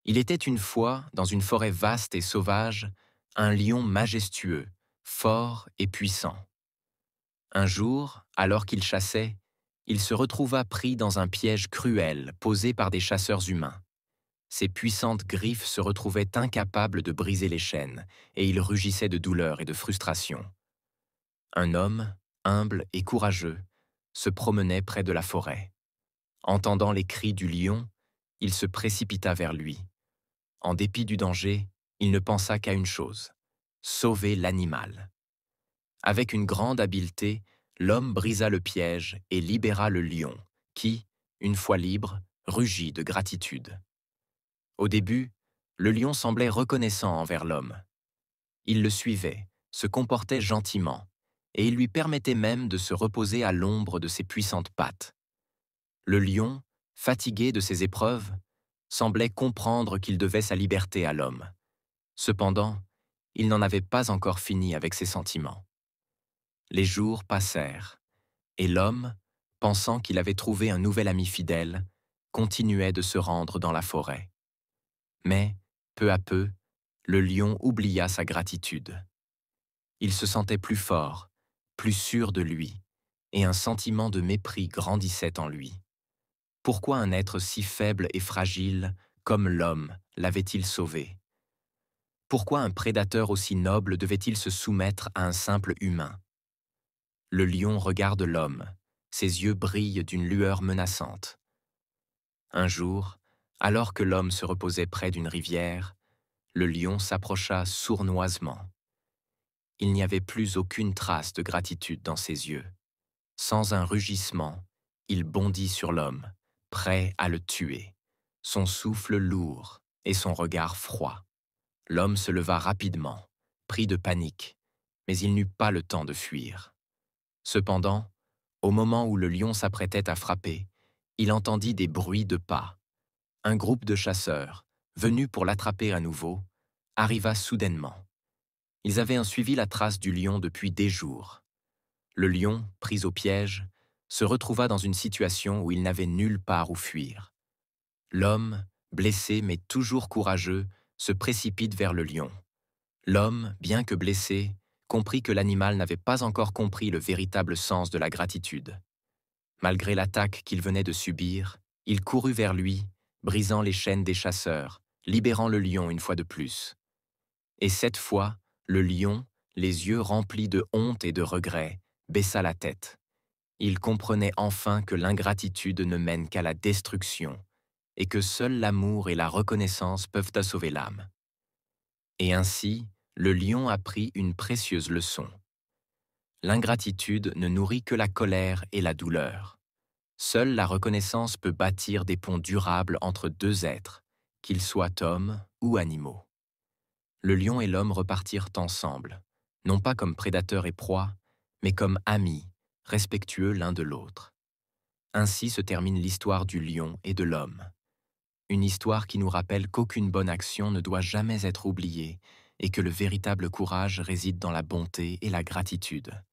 Il était une fois, dans une forêt vaste et sauvage, un lion majestueux, fort et puissant. Un jour, alors qu'il chassait, il se retrouva pris dans un piège cruel posé par des chasseurs humains. Ses puissantes griffes se retrouvaient incapables de briser les chaînes, et il rugissait de douleur et de frustration. Un homme, humble et courageux, se promenait près de la forêt. Entendant les cris du lion, il se précipita vers lui. En dépit du danger, il ne pensa qu'à une chose: sauver l'animal. Avec une grande habileté, l'homme brisa le piège et libéra le lion, qui, une fois libre, rugit de gratitude. Au début, le lion semblait reconnaissant envers l'homme. Il le suivait, se comportait gentiment, et il lui permettait même de se reposer à l'ombre de ses puissantes pattes. Le lion, fatigué de ses épreuves, semblait comprendre qu'il devait sa liberté à l'homme. Cependant, il n'en avait pas encore fini avec ses sentiments. Les jours passèrent, et l'homme, pensant qu'il avait trouvé un nouvel ami fidèle, continuait de se rendre dans la forêt. Mais, peu à peu, le lion oublia sa gratitude. Il se sentait plus fort, plus sûr de lui, et un sentiment de mépris grandissait en lui. Pourquoi un être si faible et fragile comme l'homme l'avait-il sauvé? Pourquoi un prédateur aussi noble devait-il se soumettre à un simple humain? Le lion regarde l'homme, ses yeux brillent d'une lueur menaçante. Un jour, alors que l'homme se reposait près d'une rivière, le lion s'approcha sournoisement. Il n'y avait plus aucune trace de gratitude dans ses yeux. Sans un rugissement, il bondit sur l'homme, prêt à le tuer, son souffle lourd et son regard froid. L'homme se leva rapidement, pris de panique, mais il n'eut pas le temps de fuir. Cependant, au moment où le lion s'apprêtait à frapper, il entendit des bruits de pas. Un groupe de chasseurs, venus pour l'attraper à nouveau, arriva soudainement. Ils avaient suivi la trace du lion depuis des jours. Le lion, pris au piège, se retrouva dans une situation où il n'avait nulle part où fuir. L'homme, blessé mais toujours courageux, se précipite vers le lion. L'homme, bien que blessé, comprit que l'animal n'avait pas encore compris le véritable sens de la gratitude. Malgré l'attaque qu'il venait de subir, il courut vers lui, brisant les chaînes des chasseurs, libérant le lion une fois de plus. Et cette fois, le lion, les yeux remplis de honte et de regret, baissa la tête. Il comprenait enfin que l'ingratitude ne mène qu'à la destruction et que seul l'amour et la reconnaissance peuvent sauver l'âme. Et ainsi, le lion apprit une précieuse leçon. L'ingratitude ne nourrit que la colère et la douleur. Seule la reconnaissance peut bâtir des ponts durables entre deux êtres, qu'ils soient hommes ou animaux. Le lion et l'homme repartirent ensemble, non pas comme prédateurs et proies, mais comme amis, respectueux l'un de l'autre. Ainsi se termine l'histoire du lion et de l'homme. Une histoire qui nous rappelle qu'aucune bonne action ne doit jamais être oubliée et que le véritable courage réside dans la bonté et la gratitude.